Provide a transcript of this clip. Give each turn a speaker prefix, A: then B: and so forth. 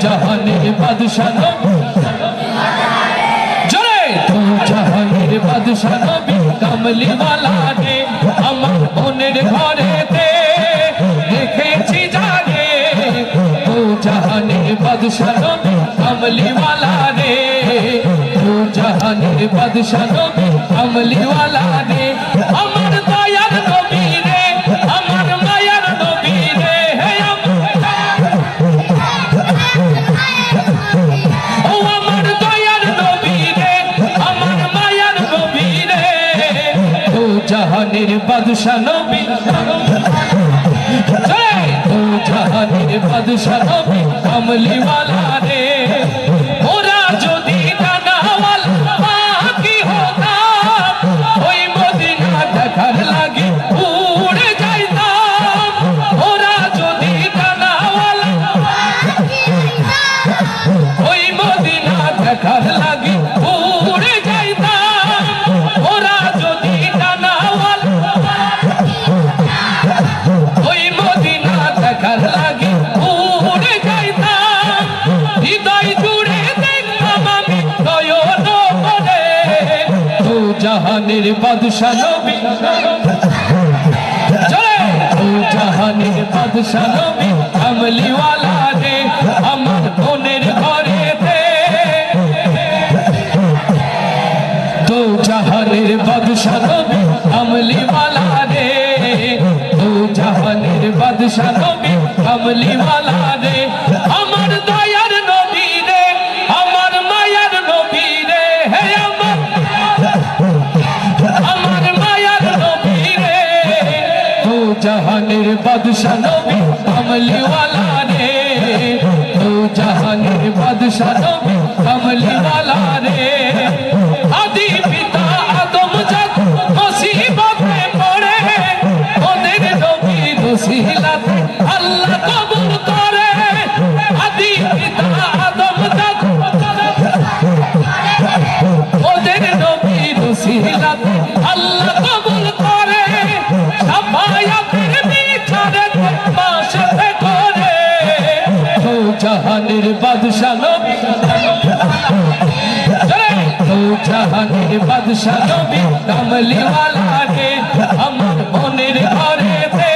A: জাহানের বাদশা নবী জোরে তো জাহানের বাদশা নবী কামলিওয়ালা রে আমার মনের ঘরেতে দেখেছি জানে তো জাহানের বাদশা নবী কামলিওয়ালা রে তো জাহানের বাদশা নবী কামলিওয়ালা রে আমার দয়ার নবী রে আমার মায়ার নবী রে হে ও আমার দয়ার নবী রে আমার মায়ার নবী রে তো জাহানের বাদশা নবী তো জাহানের বাদশা নবী কামলিওয়ালা রে ওরা যদি ডানাওয়ালা পাখি হতাম ওই মদিনা দেখার লাগি উড়ে যাইতাম ওরা যদি ডানাওয়ালা ওই মদিনা দেখার লাগি উড়ে যাইতাম ওরা যদি ডানাওয়ালা ওই মদিনা দেখার লাগি উড়ে যাইতাম হৃদয় জুড়ে দেখতাম আমি নয়ন ভরে তো জাহানের বাদশা নবী জয় তো জাহানের বাদশা নবী কামলিওয়ালা রে আমার মনের ঘরেতে তো জাহানের বাদশা নবী কামলিওয়ালা রে তো জাহানের বাদশা নবী কামলিওয়ালা রে আমার দয়ার নবী রে আমার মায়ার নবী রে হে আমার মায়ার নবী রে তো জাহানের বাদশা নবী কামলিওয়ালা রে তো জাহানের বাদশা নবী কামলিওয়ালা রে আদি পিতা আদম যখন মুসিবতে পড়ে ওদের নবী রসিলাতে আল্লাহ কবুল করে আদি পিতা আদম যখন ওদের নবী রসিলাতে আল্লাহ কবুল করে সাফায়াতের বিচারে মাসাতে করে তো জাহানের বাদশা নবী তো জাহানের বাদশা নবী কামলিওয়ালা রে আমার মনের ঘরেতে